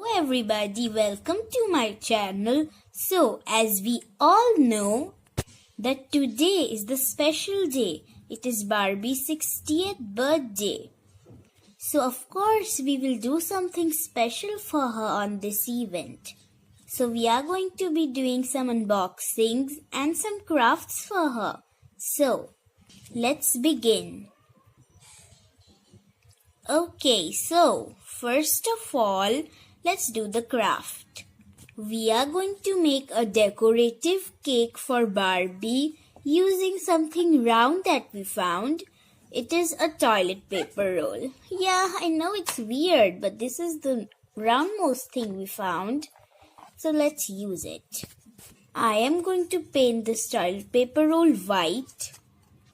Hello everybody, welcome to my channel. So as we all know that today is the special day. It is Barbie's 60th birthday. So of course we will do something special for her on this event. So we are going to be doing some unboxings and some crafts for her. So let's begin. Okay, so first of all, let's do the craft. We are going to make a decorative cake for Barbie using something round that we found. It is a toilet paper roll. Yeah, I know it's weird, but this is the roundmost thing we found. So let's use it. I am going to paint this toilet paper roll white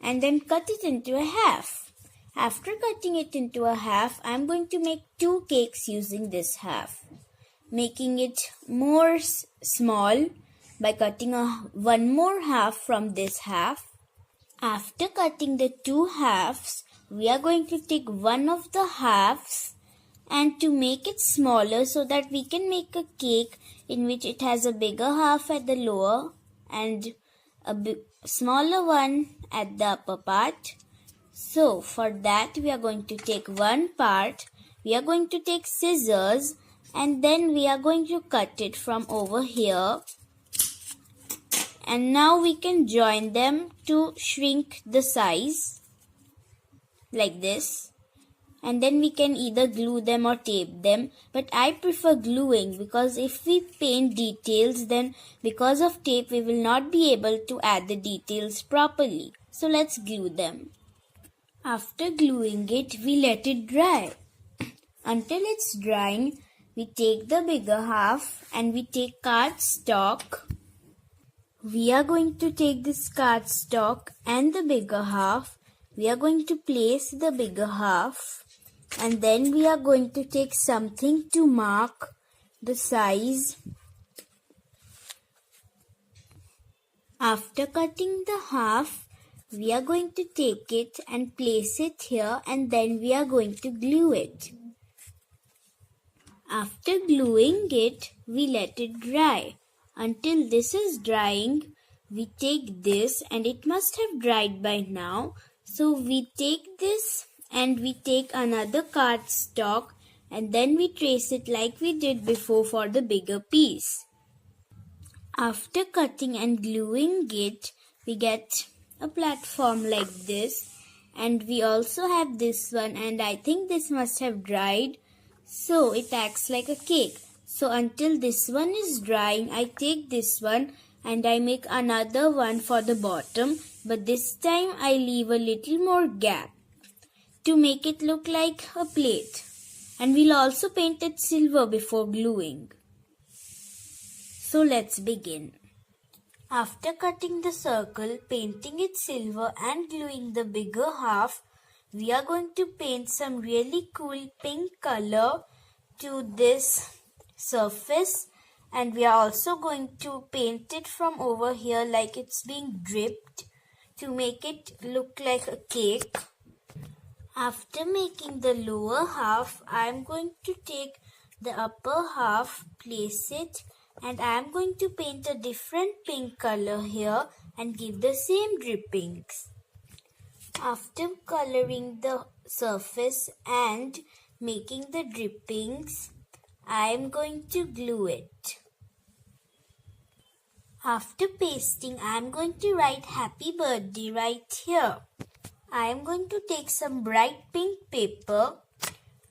and then cut it into a half. After cutting it into a half, I am going to make two cakes using this half, making it more small by cutting one more half from this half. After cutting the two halves, we are going to take one of the halves and to make it smaller so that we can make a cake in which it has a bigger half at the lower and a smaller one at the upper part. So for that we are going to take one part, we are going to take scissors and then we are going to cut it from over here. And now we can join them to shrink the size like this. And then we can either glue them or tape them. But I prefer gluing because if we paint details, then because of tape we will not be able to add the details properly. So let's glue them. After gluing it, we let it dry. Until it's drying, we take the bigger half and we take cardstock. We are going to take this cardstock and the bigger half. We are going to place the bigger half and then we are going to take something to mark the size. After cutting the half, we are going to take it and place it here and then we are going to glue it. After gluing it, we let it dry. Until this is drying, we take this and it must have dried by now. So we take this and we take another cardstock and then we trace it like we did before for the bigger piece. After cutting and gluing it, we get a platform like this and we also have this one and I think this must have dried, so it acts like a cake. So until this one is drying, I take this one and I make another one for the bottom, but this time I leave a little more gap to make it look like a plate, and we'll also paint it silver before gluing. So let's begin. After cutting the circle, painting it silver and gluing the bigger half, we are going to paint some really cool pink color to this surface and we are also going to paint it from over here like it's being dripped to make it look like a cake. After making the lower half, I am going to take the upper half, place it, and I am going to paint a different pink color here and give the same drippings. After coloring the surface and making the drippings, I am going to glue it. After pasting, I am going to write happy birthday right here. I am going to take some bright pink paper.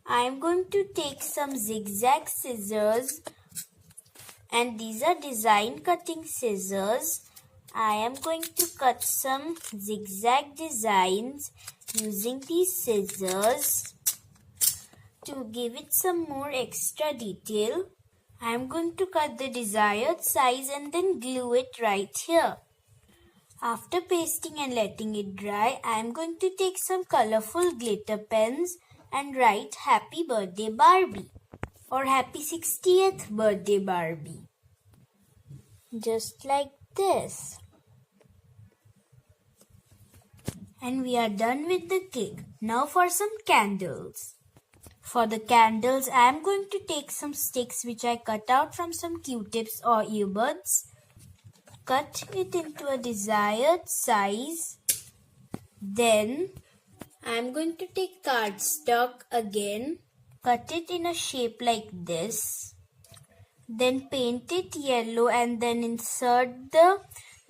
I am going to take some zigzag scissors. And these are design cutting scissors. I am going to cut some zigzag designs using these scissors to give it some more extra detail. I am going to cut the desired size and then glue it right here. After pasting and letting it dry, I am going to take some colorful glitter pens and write Happy Birthday Barbie or Happy 60th Birthday Barbie. Just like this. And we are done with the cake. Now for some candles. For the candles, I am going to take some sticks which I cut out from some Q-tips or earbuds. Cut it into a desired size. Then I am going to take cardstock again. Cut it in a shape like this. Then paint it yellow and then insert the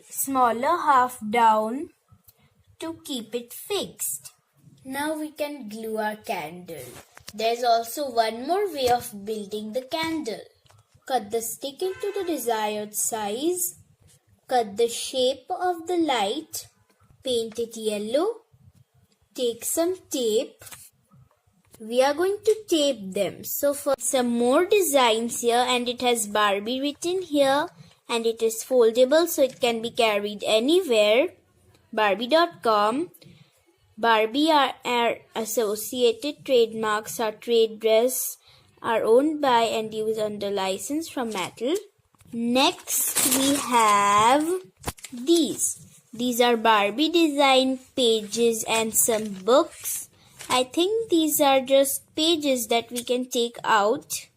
smaller half down to keep it fixed. Now we can glue our candle. There's also one more way of building the candle. Cut the stick into the desired size. Cut the shape of the light. Paint it yellow. Take some tape. We are going to tape them. So for some more designs here, and it has Barbie written here, and it is foldable so it can be carried anywhere. Barbie.com. Barbie are associated trademarks. Our trade dress are owned by and used under license from Mattel. Next we have these. These are Barbie design pages and some books. I think these are just pages that we can take out.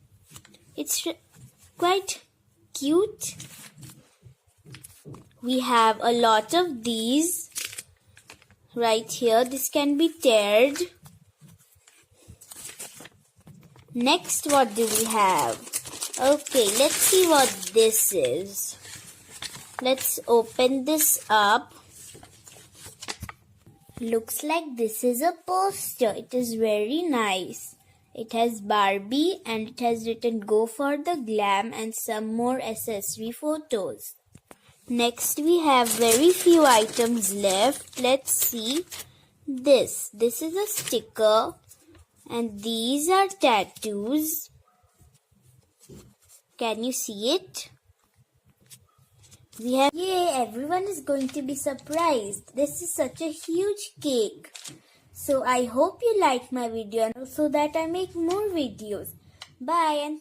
It's quite cute. We have a lot of these right here. This can be teared. Next, what do we have? Okay, let's see what this is. Let's open this up. Looks like this is a poster. It is very nice. It has Barbie and it has written "Go for the glam" and some more accessory photos. Next we have very few items left. Let's see this. This is a sticker and these are tattoos. Can you see it? We have, yay, everyone is going to be surprised. This is such a huge cake. So I hope you like my video and so that I make more videos. Bye and